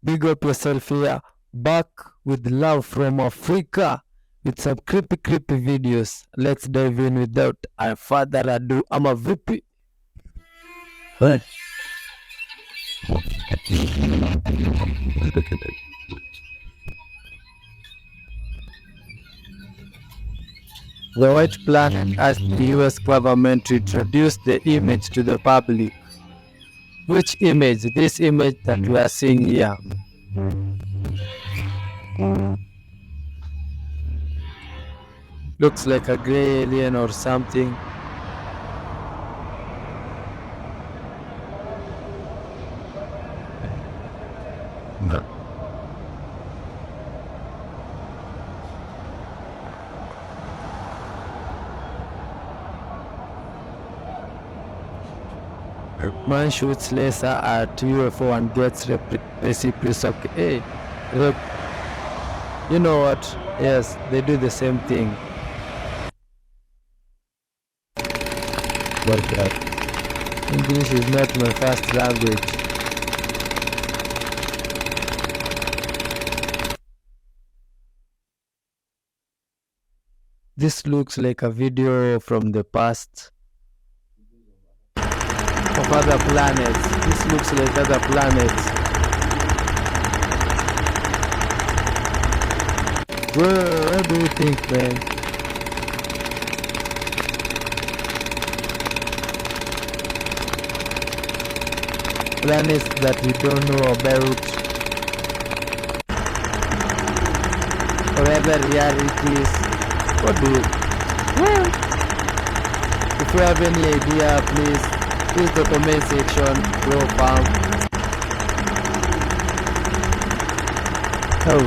Big up yourself here. Back with love from Africa with some creepy videos. Let's dive in without further ado. I'm a VP. What? The White Planet asked the US government to introduce the image to the public. Which image? This image that we are seeing here. Looks like a grey alien or something. No. Man shoots laser at UFO and gets reciprocated. Hey, look. You know what? Yes, they do the same thing. But English is not my first language. This looks like a video from the past of other planets. This looks like other planets. What do you think, man? Planets that we don't know about, or other realities. What do you? Well, if you have any idea, please use the comment section. Go farm. Oh.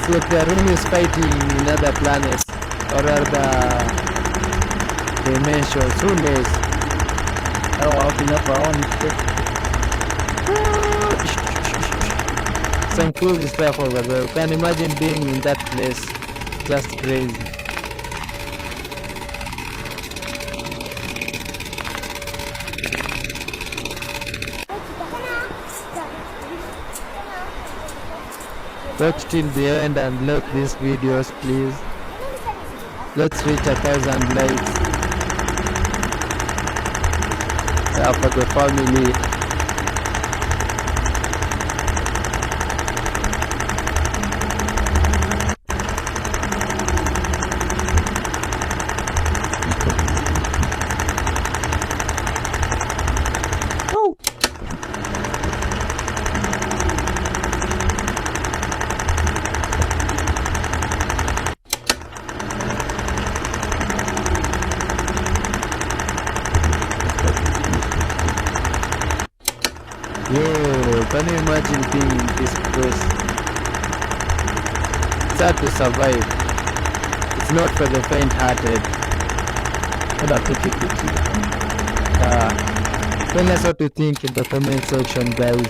So the room is fighting in other planets or other dimensions. Who knows? Some cool stuff over there. You can imagine being in that place. Just crazy. Watch till the end and like these videos, please. Let's reach 1,000 likes. For the family. Oh. Yo, can you imagine being in this place? It's hard to survive. It's not for the faint-hearted. Tell us what you think in the comment section, guys.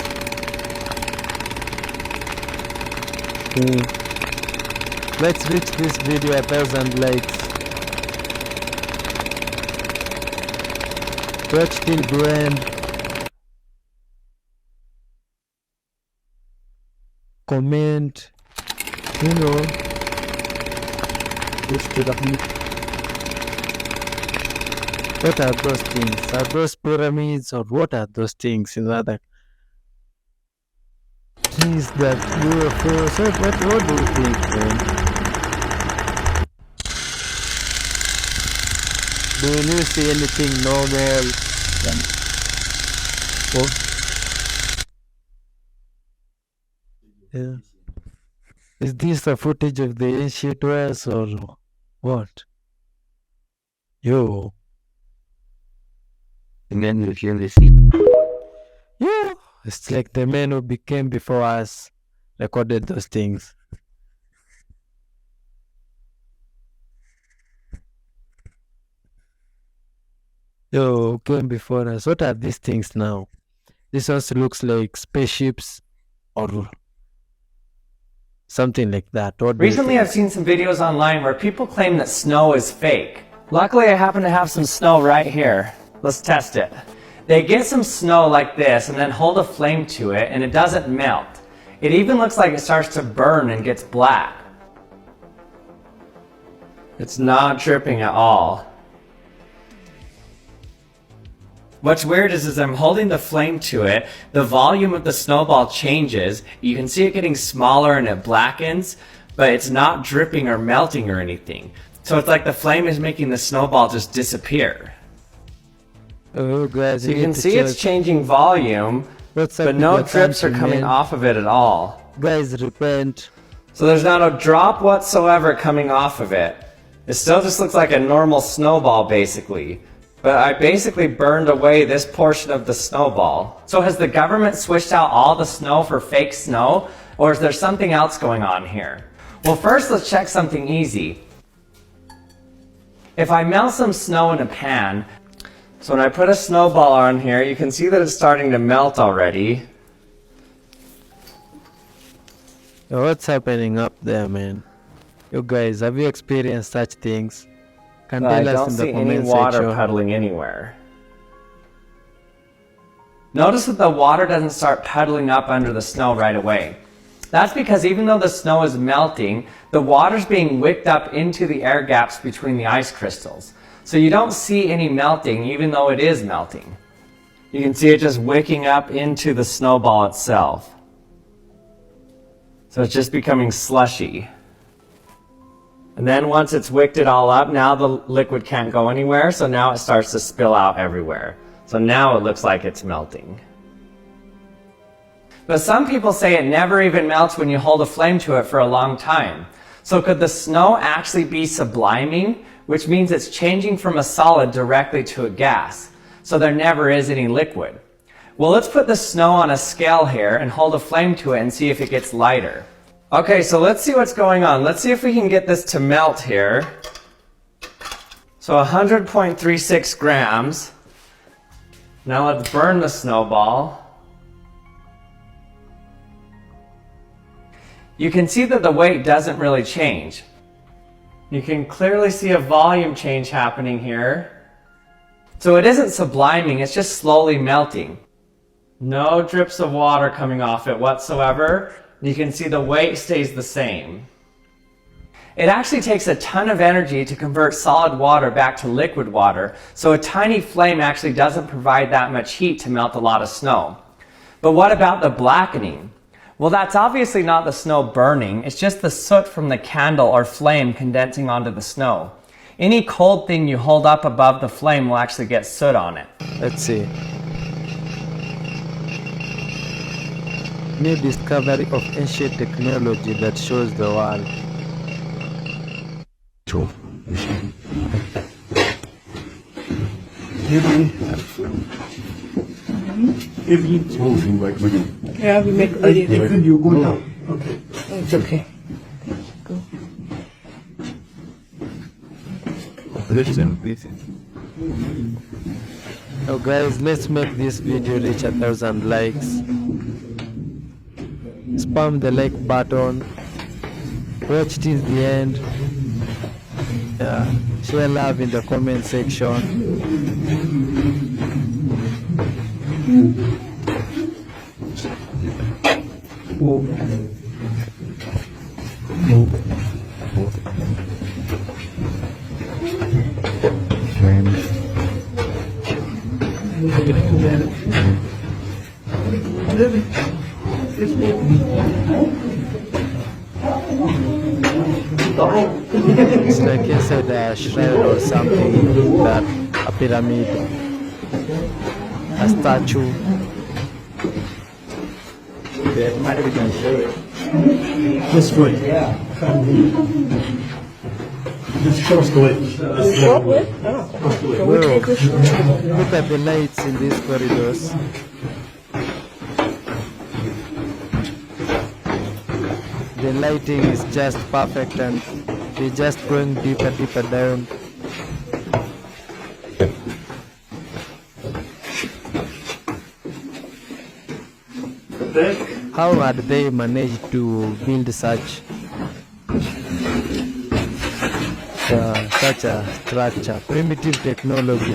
Let's reach this video 1,000 likes. Watch till the end. Comment, you know, what are those things? Are those pyramids or what are those things in other things that UFO? So what do you think, man? Do you see anything normal? Oh. Yeah. Is this a footage of the ancient West or what? Yo. And then you hear this. Yeah. It's like the men who became before us recorded those things. Yo, came before us. What are these things now? This also looks like spaceships or Something like that. What do you Recently, think? I've seen some videos online where people claim that snow is fake. Luckily, I happen to have some snow right here. Let's test it. They get some snow like this and then hold a flame to it and it doesn't melt. It even looks like it starts to burn and gets black. It's not dripping at all. What's weird is as I'm holding the flame to it, the volume of the snowball changes. You can see it getting smaller and it blackens, but it's not dripping or melting or anything. So it's like the flame is making the snowball just disappear. Oh, guys, So you can see it's changing volume, but no drips are coming off of it at all. Guys, repent. So there's not a drop whatsoever coming off of it. It still just looks like a normal snowball basically. But I basically burned away this portion of the snowball. So has the government switched out all the snow for fake snow? Or is there something else going on here? Well, first let's check something easy. If I melt some snow in a pan, so when I put a snowball on here, you can see that it's starting to melt already. What's happening up there, man? You guys, have you experienced such things? Can I tell us don't in the see any comment water section. puddling anywhere. Notice that the water doesn't start puddling up under the snow right away. That's because even though the snow is melting, the water's being wicked up into the air gaps between the ice crystals. So you don't see any melting even though it is melting. You can see it just wicking up into the snowball itself. So it's just becoming slushy. And then once it's wicked it all up, now the liquid can't go anywhere, so now it starts to spill out everywhere. So now it looks like it's melting. But some people say it never even melts when you hold a flame to it for a long time. So could the snow actually be subliming, which means it's changing from a solid directly to a gas, so there never is any liquid? Well, let's put the snow on a scale here and hold a flame to it and see if it gets lighter. Okay, so let's see what's going on. Let's see if we can get this to melt here. So 100.36 grams. Now let's burn the snowball. You can see that the weight doesn't really change. You can clearly see a volume change happening here. So it isn't subliming, it's just slowly melting. No drips of water coming off it whatsoever. You can see the weight stays the same. It actually takes a ton of energy to convert solid water back to liquid water, so a tiny flame actually doesn't provide that much heat to melt a lot of snow. But what about the blackening? Well, that's obviously not the snow burning, it's just the soot from the candle or flame condensing onto the snow. Any cold thing you hold up above the flame will actually get soot on it. Let's see. New discovery of ancient technology that shows the world. Yeah, we make video. You go now. Okay. It's okay. Go. Listen. Oh guys, let's make this video reach 1,000 likes. Spam the like button. Watch till the end. Yeah. Share love in the comment section. It's like inside a shrine or something, that a pyramid, a statue. Maybe we can show it. This way. Yeah. Just show us the way. Whoa. Look at the lights in these corridors. The lighting is just perfect and we're just going deeper down. Thick. How had they managed to build such a structure? Primitive technology.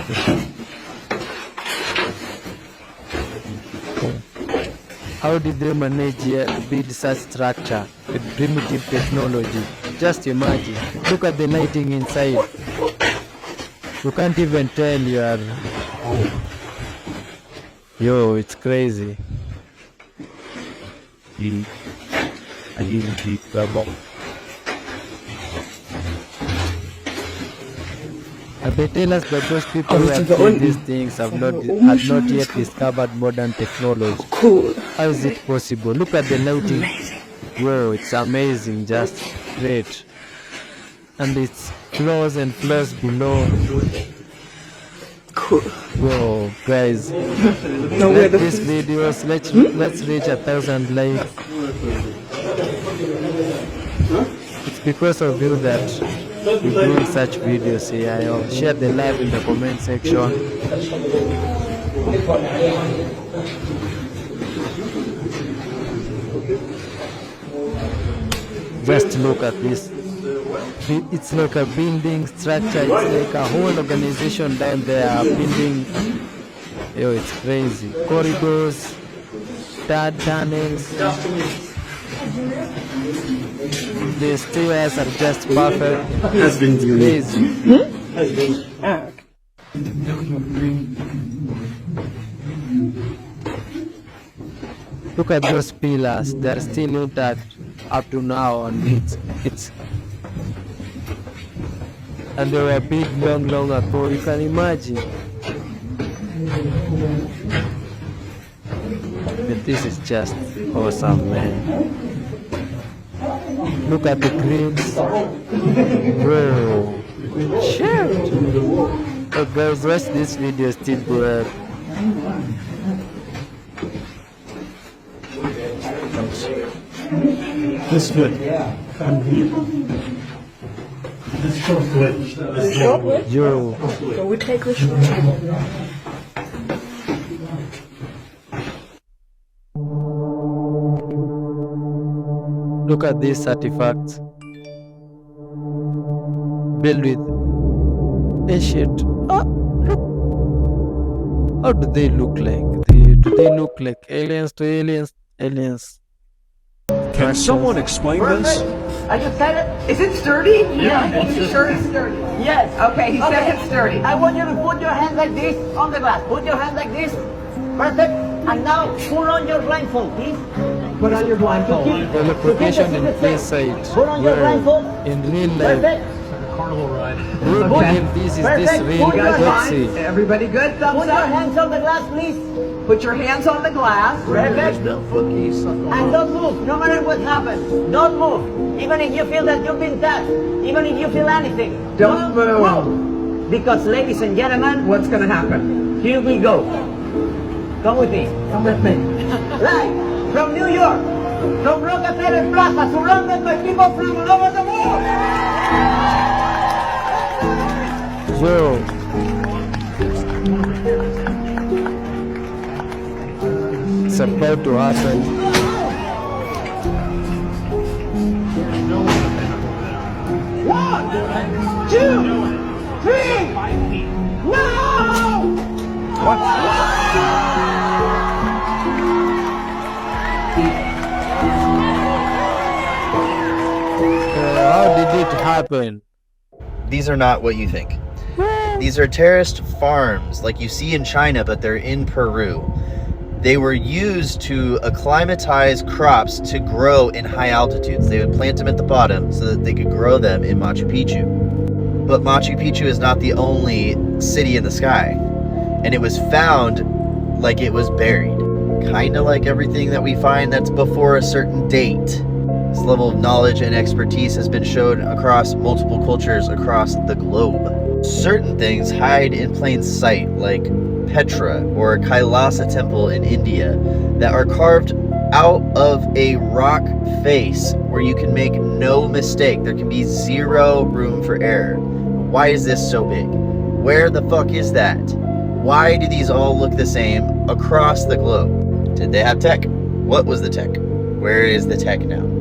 How did they manage to build such structure with primitive technology? Just imagine. Look at the lighting inside. You can't even tell you are. Yo, it's crazy. I didn't keep the box. I bet tell us that those people who have built these things had not yet discovered modern technology. Cool. How is it possible? Look at the lighting. Wow, it's amazing, just great. And it's floors and floors below. Cool. Whoa, guys, No, like these videos, let's reach 1,000 likes. It's because of you that we're doing such videos here. Share the live in the comment section. Just look at this. It's like a building structure. It's like a whole organization down there building. Yo, it's crazy. Corridors, tunnels. The stairs are just perfect. Has been Crazy. Ah, Look at those pillars. They're still intact up to now, and and they were big long ago. You can imagine. But this is just awesome, man. Look at the grids. Bro. Shit. Oh, guys, watch this video still, bro. this good. This short switch. Yo. so we take this one. Look at these artifacts. Built with ancient. Look. How do they look like? Do they look like aliens to aliens? Aliens. Can someone explain this? I just said it. Is it sturdy? Yeah. Are you sure it's sturdy? Yes. Okay, he said it's sturdy. I want you to put your hand like this on the glass. Put your hand like this. Perfect. And now pull on your blindfold, please. Put on your blindfold. The location in plain sight. Put on your blindfold. In real life. Perfect. Who believe this is this Perfect. real? Put your Let's hands. see. Everybody good? Thumbs up. Put your hands on the glass, please. Put your hands on the glass. Perfect. And don't move, no matter what happens. Don't move. Even if you feel that you've been touched. Even if you feel anything. Don't move. Because, ladies and gentlemen, what's going to happen? Here we go. Come with me. Come with me. Live from New York, from Rockefeller Plaza, surrounded by people from all over the world. Yo. It's about to happen. One, two, three. No! How did it happen? These are not what you think. These are terraced farms like you see in China, but they're in Peru. They were used to acclimatize crops to grow in high altitudes. They would plant them at the bottom so that they could grow them in Machu Picchu. But Machu Picchu is not the only city in the sky. And it was found like it was buried. Kind of like everything that we find that's before a certain date. This level of knowledge and expertise has been shown across multiple cultures across the globe. Certain things hide in plain sight, like Petra or Kailasa temple in India, that are carved out of a rock face where you can make no mistake. There can be zero room for error. Why is this so big? Where the fuck is that? Why do these all look the same across the globe? Did they have tech? What was the tech? Where is the tech now?